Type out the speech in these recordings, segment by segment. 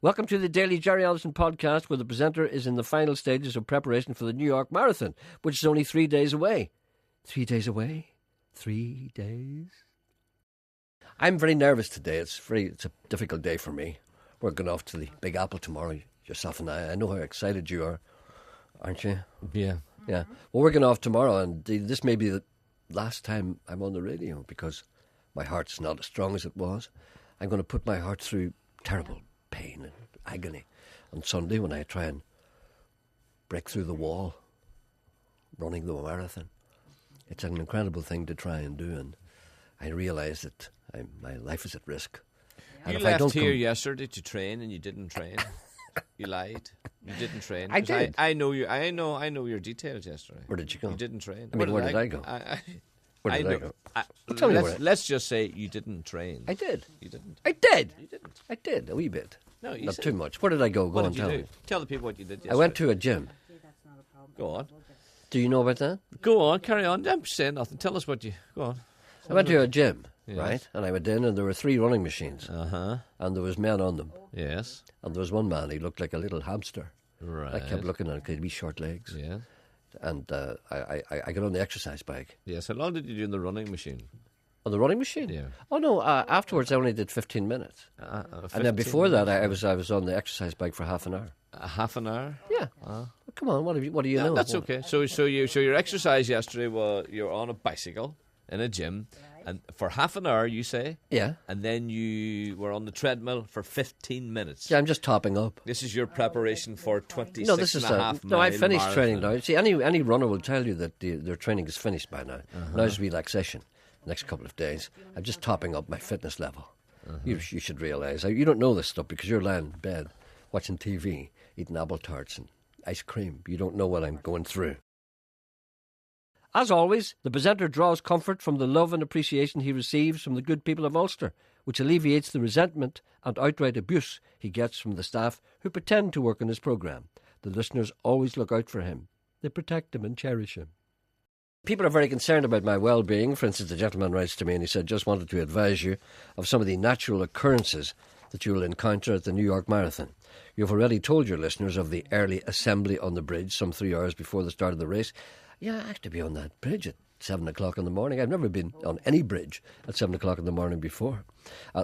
Welcome to the Daily Jerry Allison podcast, where the presenter is in the final stages of preparation for the New York Marathon, which is only 3 days away. 3 days away? 3 days? I'm very nervous today. It's a difficult day for me. We're going off to the Big Apple tomorrow, yourself and I. I know how excited you are, aren't you? Yeah. Yeah. Well, we're going off tomorrow, and this may be the last time I'm on the radio because my heart's not as strong as it was. I'm going to put my heart through terrible pain and agony on Sunday when I try and break through the wall running the marathon. It's an incredible thing to try and do, and I realise that my life is at risk. And You if I don't left here yesterday to train, and you didn't train. You lied. You didn't train. I did. I know you. I know your details yesterday. Where did you go? You didn't train. I mean, where did I go? Where did I go? Tell me where. Let's just say you didn't train. I did. You didn't. I did. You didn't. I did, a wee bit. No, you Not said- too much. Where did I go? Go What on, did you tell do? me. Tell the people what you did yesterday. I went to a gym. Go on. Do you know about that? Go on. Carry on. I'm saying nothing. Tell us what you... Go on. I went to a gym, Yes. right? And I went in, and there were 3 running machines, Uh-huh. and there was men on them. Yes. And there was one man, he looked like a little hamster. Right. I kept looking at him, 'cause he had wee short legs. Yeah. And I got on the exercise bike. Yes. How long did you do in the running machine? On the running machine? Yeah. Oh, no, afterwards I only did 15 minutes. And then before that, I was on the exercise bike for half an hour. Half an hour? Yeah. Come on, what do you know? That's okay. So your exercise yesterday was you're on a bicycle in a gym, and for half an hour you say, Yeah. and then you were on the treadmill for 15 minutes. Yeah, I'm just topping up. This is your preparation for 26 No, this is and a half no. I mile finished marathon. training now. See, any runner will tell you that their training is finished by now. Uh-huh. Now's relaxation. Next couple of days, I'm just topping up my fitness level. Uh-huh. You should realise. You don't know this stuff because you're lying in bed watching TV, eating apple tarts and ice cream. You don't know what I'm going through. As always, the presenter draws comfort from the love and appreciation he receives from the good people of Ulster, which alleviates the resentment and outright abuse he gets from the staff who pretend to work on his programme. The listeners always look out for him. They protect him and cherish him. People are very concerned about my well-being. For instance, a gentleman writes to me and he said, just wanted to advise you of some of the natural occurrences that you will encounter at the New York Marathon. You've already told your listeners of the early assembly on the bridge some 3 hours before the start of the race. Yeah, I have to be on that bridge at 7 o'clock in the morning. I've never been on any bridge at 7 o'clock in the morning before.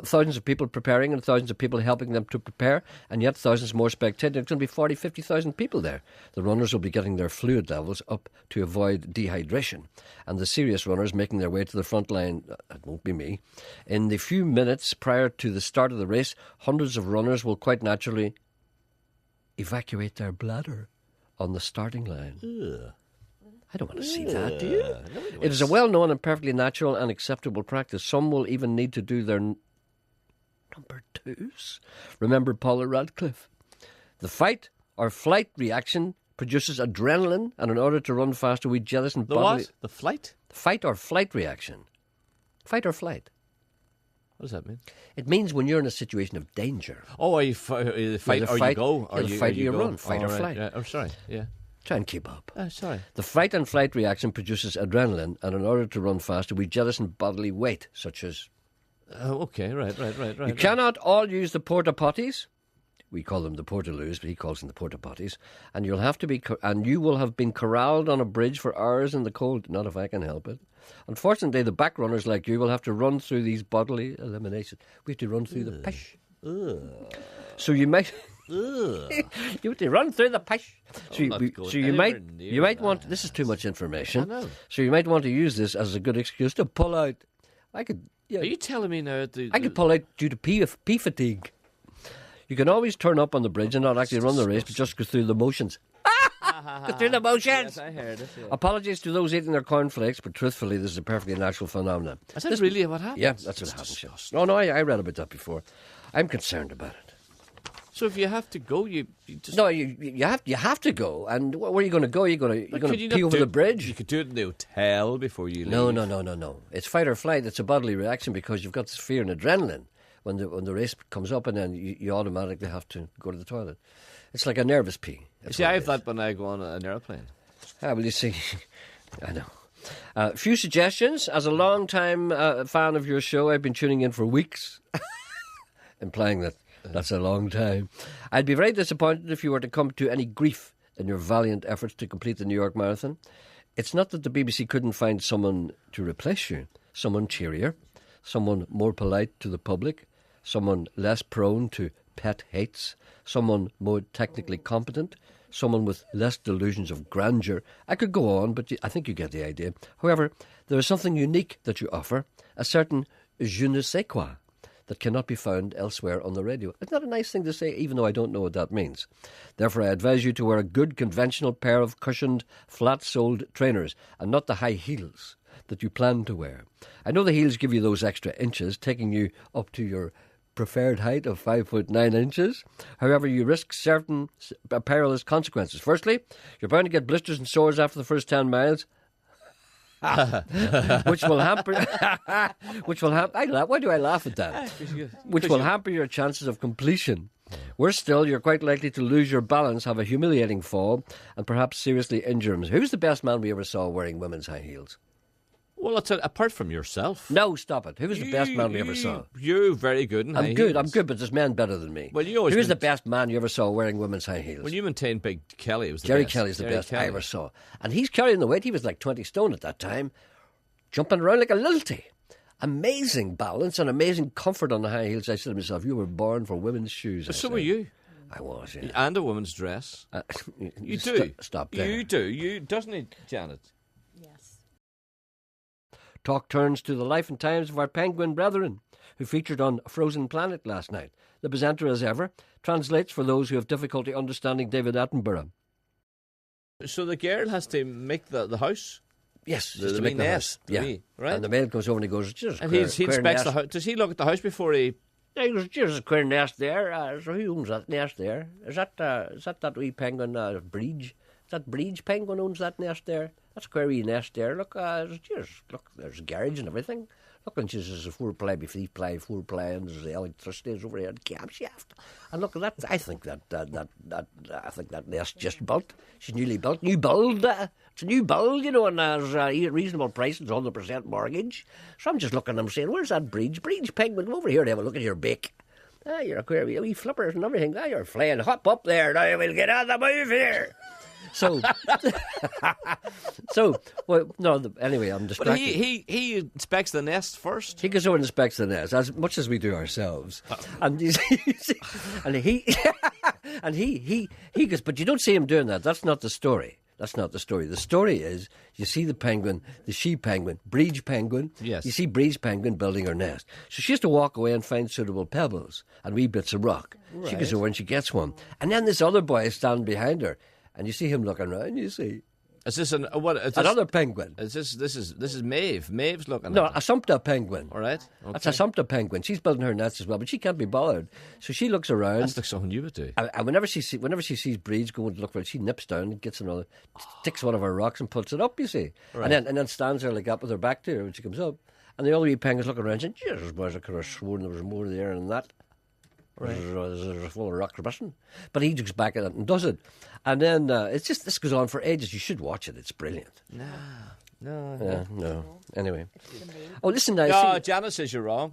Thousands of people preparing and thousands of people helping them to prepare, and yet thousands more spectating. There's going to be 40, 50,000 people there. The runners will be getting their fluid levels up to avoid dehydration, and the serious runners making their way to the front line, it won't be me. In the few minutes prior to the start of the race, hundreds of runners will quite naturally evacuate their bladder on the starting line. Ugh. I don't want to see that, do you? Nobody It is a well-known and perfectly natural and acceptable practice. Some will even need to do their number 2s. Remember Paula Radcliffe. The fight or flight reaction produces adrenaline, and in order to run faster, we jettison The bodily... what? The flight? Fight or flight reaction. Fight or flight. What does that mean? It means when you're in a situation of danger. Oh, are you fight or you go? Either fight or you run. Fight or right. flight. Yeah. Oh, sorry. Yeah. Try and keep up. Sorry. The fight and flight reaction produces adrenaline, and in order to run faster, we jettison bodily weight, such as... Okay. Right. You cannot all use the porta potties. We call them the portaloos, but he calls them the porta potties. And you will have been corralled on a bridge for hours in the cold. Not if I can help it. Unfortunately, the back runners like you will have to run through these bodily eliminations. We have to run through the pish. So you might... you have to run through the pish. So you might want... This is too much information. I know. So you might want to use this as a good excuse to pull out. I could... Are you telling me now? I could pull out due to pee fatigue. You can always turn up on the bridge and not actually run the race, but just go through the motions. Go through the motions. Yes, I heard it. Yeah. Apologies to those eating their cornflakes, but truthfully, this is a perfectly natural phenomenon. Is that really what happened? Yeah, that's what happens. Yeah. No, I read about that before. I'm concerned about it. So if you have to go, you just... No, you have to go. And where are you going to go? You're going to pee over the bridge? You could do it in the hotel before you leave. No. It's fight or flight. It's a bodily reaction because you've got this fear and adrenaline when the race comes up, and then you automatically have to go to the toilet. It's like a nervous pee. See, I have that when I go on an aeroplane. Well, you see, I know. Few suggestions. As a long-time fan of your show, I've been tuning in for weeks, implying that That's a long time. I'd be very disappointed if you were to come to any grief in your valiant efforts to complete the New York Marathon. It's not that the BBC couldn't find someone to replace you, someone cheerier, someone more polite to the public, someone less prone to pet hates, someone more technically competent, someone with less delusions of grandeur. I could go on, but I think you get the idea. However, there is something unique that you offer, a certain je ne sais quoi that cannot be found elsewhere on the radio. It's not a nice thing to say, even though I don't know what that means. Therefore, I advise you to wear a good conventional pair of cushioned, flat-soled trainers, and not the high heels that you plan to wear. I know the heels give you those extra inches, taking you up to your preferred height of 5'9". However, you risk certain perilous consequences. Firstly, you're bound to get blisters and sores after the first 10 miles. Which will hamper. Why do I laugh at that? Which will hamper your chances of completion. Worse still, you're quite likely to lose your balance, have a humiliating fall, and perhaps seriously injure him. Who's the best man we ever saw wearing women's high heels? Well, apart from yourself. No, stop it. Who was the best man we ever saw? You're very good in high heels. I'm good, but there's men better than me. Well, you always Who was the best man you ever saw wearing women's high heels? Well, you maintain Big Kelly was the Jerry best. Kelly's the Jerry best Kelly. I ever saw. And he's carrying the weight. He was like 20 stone at that time, jumping around like a lilty. Amazing balance and amazing comfort on the high heels. I said to myself, you were born for women's shoes. So were you. I was, yeah. And a woman's dress. You do. Stop there. You do. Doesn't it, Janet? Yes. Talk turns to the life and times of our penguin brethren, who featured on Frozen Planet last night. The presenter, as ever, translates for those who have difficulty understanding David Attenborough. So the girl has to make the house? Yes, The just to wee make the nest, house. Yeah. right? And the male comes over and he goes, "Just And he inspects the house. Does he look at the house before he... Yeah, he goes, "There's a queer nest there. So who owns that nest there? Is that wee penguin, Breege? Is that Breege penguin owns that nest there? That's a queer wee nest there. Look, there's a garage and everything. Look, and there's a 4-ply, 3-ply, 4-ply, and there's the electricity is over here, and camshaft. And look at that. I think that nest just built. She's newly built, new build. It's a new build, you know, and there's a reasonable price. It's 100% mortgage. So I'm just looking at them saying, "Where's that Breege penguin? Come over here to have a look at your beak. You're a queer wee flippers and everything. You're flying. Hop up there. Now we'll get on the move here." So, anyway, I'm distracted. But he inspects the nest first. He goes over and inspects the nest, as much as we do ourselves. And he goes, but you don't see him doing that. That's not the story. That's not the story. The story is you see the penguin, the she penguin, Breege penguin. Yes. You see Breege penguin building her nest. So she has to walk away and find suitable pebbles and wee bits of rock. Right. She goes over and she gets one. And then this other boy is standing behind her. And you see him looking around, you see. Is this another penguin? This is Maeve. Maeve's looking No, at a Sumpter penguin. All right. Okay. That's a Sumpter penguin. She's building her nest as well, but she can't be bothered. So she looks around. That's like something you would do. And whenever she sees Breege going to look for it, she nips down and gets another, sticks one of her rocks and puts it up, you see. Right. And then stands there like that with her back to her when she comes up. And the other wee penguin's looking around and saying, "Jesus, boys, I could have sworn there was more there than that." Right. There's full of rocks missing. But he looks back at it and does it. And then this goes on for ages. You should watch it. It's brilliant. No. Anyway. Oh, listen now. No, Janet says you're wrong.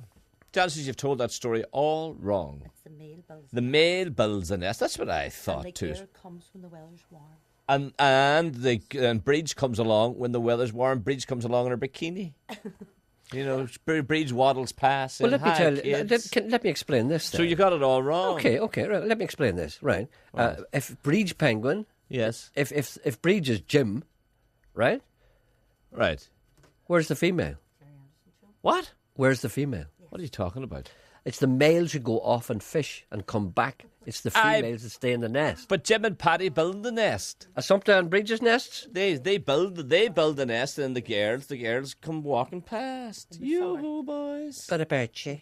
Janet says you've told that story all wrong. It's the male builds. The male builds the nest. That's what I thought and too. the gear comes when the weather's warm. And Breege comes along when the weather's warm. Breege comes along in her bikini. You know, Breege waddles past. Well, let me tell you. Let me explain this. Then. So you got it all wrong. Okay. Right, let me explain this. Right. If Breege penguin. Yes. If Breege is Jim, right. Right. Where's the female? What? Where's the female? What are you talking about? It's the males who go off and fish and come back. It's the females that stay in the nest. But Jim and Paddy build the nest. A Sumpter and Breege's nests? They build the nest, and the girls come walking past. Yoo-hoo, boys. But about you.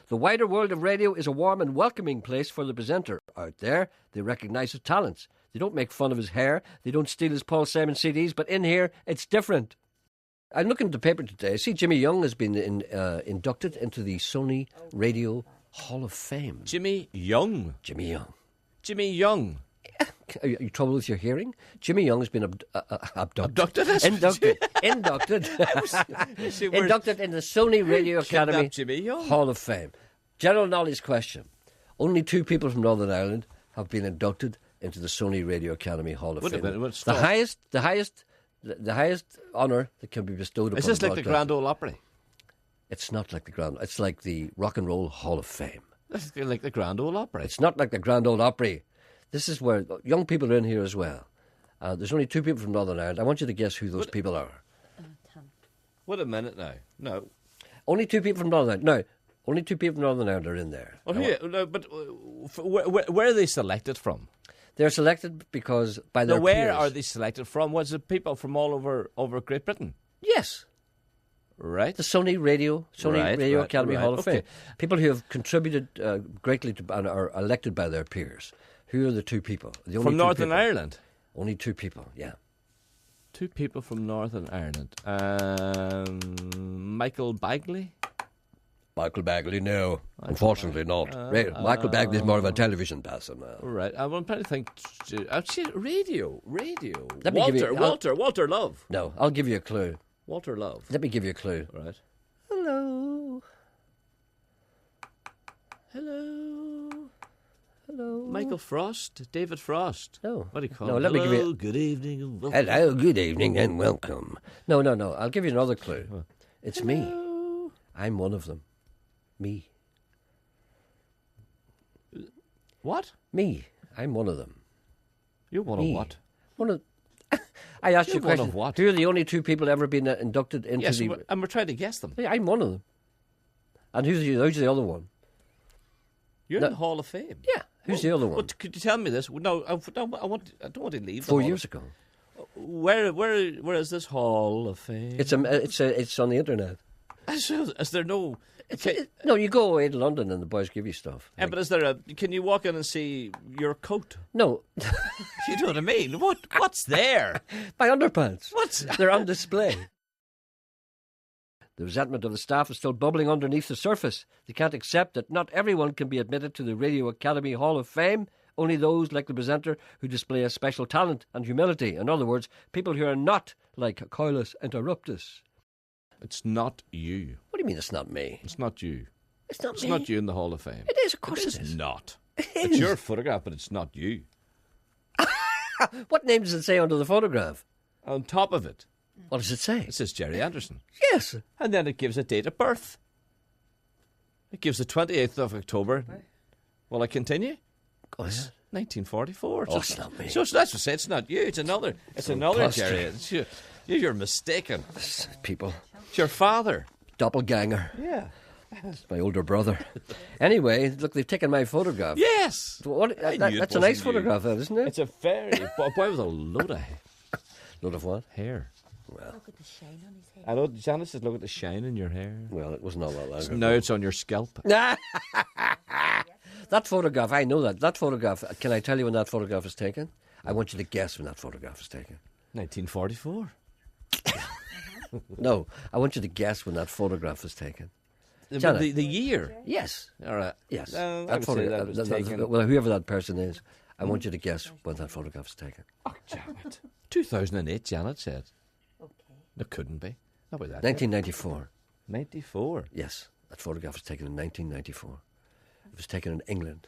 The wider world of radio is a warm and welcoming place for the presenter. Out there, they recognise his talents. They don't make fun of his hair. They don't steal his Paul Simon CDs. But in here, it's different. I'm looking at the paper today. I see Jimmy Young has been inducted into the Sony Radio Hall of Fame. Jimmy Young. Jimmy Young. Are you trouble with your hearing? Jimmy Young has been abducted. Inducted. Inducted in the Sony Radio Academy Jimmy Young. Hall of Fame. General knowledge question. Only 2 people from Northern Ireland have been inducted into the Sony Radio Academy Hall of Wait a Fame. minute, wait, the stop. highest honour that can be bestowed upon Is this a like the broadcaster. Grand Ole Opry? It's not like the Grand. It's like the Rock and Roll Hall of Fame. This is like the Grand Ole Opry. It's not like the Grand Ole Opry. This is where young people are in here as well. There's only 2 people from Northern Ireland. I want you to guess who those people are. Tom. Wait a minute now. No. Only 2 people from Northern Ireland. No, only 2 people from Northern Ireland are in there. Oh, but where are they selected from? They're selected because by their Now, where peers. are they selected from? Was it people from all over Great Britain? Yes. Right. The Sony Radio Right, Academy right, Hall of okay. Fame. People who have contributed greatly to and are elected by their peers. Who are the 2 people? The only From 2 Northern people. Ireland? Only 2 people, yeah. 2 people from Northern Ireland. Michael Bagley? Michael Bagley, no. Unfortunately not. Michael Bagley is more of a television person now. Right. I'm trying to think. Radio. Let me give you- Walter Love. No, I'll give you a clue. Walter Love. Let me give you a clue. Right. Hello. Hello. Michael Frost. David Frost. No. What do you call No, him? let me give you- Hello, good evening. And welcome. Hello, good evening and welcome. No. I'll give you another clue. It's me. Hello. I'm one of them. Me. What? Me. I'm one of them. You're one Me. of what? One of. I asked you You're a one question. of what? Who are the only 2 people ever been inducted into Yes, the? and we're trying to guess them. Yeah, I'm one of them. And who's the other one? You're No. in the Hall of Fame. Yeah. Who's the other one? But could you tell me this? No, I don't want to leave. the 4 Hall years of- ago. Where is this Hall of Fame? It's on the internet. Is there no? No, you go away to London and the boys give you stuff. Yeah, but is there a? Can you walk in and see your coat? No, You know what I mean? What's there? my underpants. What's They're on display. The resentment of the staff is still bubbling underneath the surface. They can't accept that not everyone can be admitted to the Radio Academy Hall of Fame. Only those, like the presenter, who display a special talent and humility. In other words, people who are not like Coilus Interruptus. It's not you. What do you mean it's not me? It's not you. It's not It's me. not you in the Hall of Fame. It is, of course it is. Not. It It's is. your photograph, but it's not you. What name does it say under the photograph? On top of it, What does it say? it says Jerry Anderson. Yes. And then it gives a date of birth. It gives the 28th of October. Will I continue? Go ahead. 1944. Oh, it's not me. So that's to say it's not you. It's another imposter. Jerry. It's you. You're mistaken. People. It's your father. Doppelganger. Yeah. It's my older brother. Anyway, look, they've taken my photograph. Yes. What, I knew it that's a nice wasn't you. photograph, that, isn't it? It's a very boy with a load of Load of what? hair. Look at the shine on his head. I know Janice says, look at the shine in your hair. Well, it wasn't all that long ago. Now it's on your scalp. That photograph, I know that. That photograph, can I tell you when that photograph was taken? I want you to guess when that photograph was taken. 1944. No, I want you to guess when that photograph was taken. The, Janet. the year. Yes. All right. Yes. I that would say that was that- taken. well, whoever that person is, I want you to guess when that photograph was taken. Oh, Janet. 2008, Janet said. Okay. It couldn't be. Not with that. 1994. 94. Yes, that photograph was taken in 1994. It was taken in England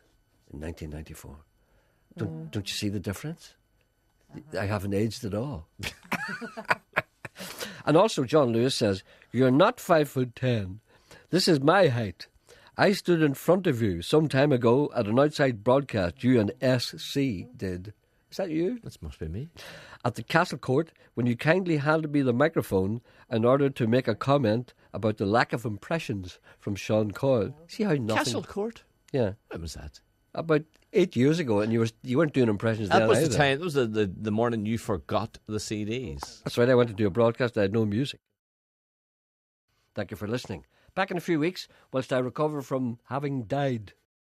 in 1994. Don't you see the difference? I haven't aged at all. And also, John Lewis says, "You're not 5'10". This is my height. I stood in front of you some time ago at an outside broadcast you and SC did. Is that you? This must be me. At the Castle Court, when you kindly handed me the microphone in order to make a comment about the lack of impressions from Sean Coyle. See how nothing... Castle Court? Yeah. When was that? About 8 years ago, and you weren't doing impressions That then was either. the time. That was the morning you forgot the CDs. That's right, I went to do a broadcast, I had no music. Thank you for listening. Back in a few weeks, whilst I recover from having died.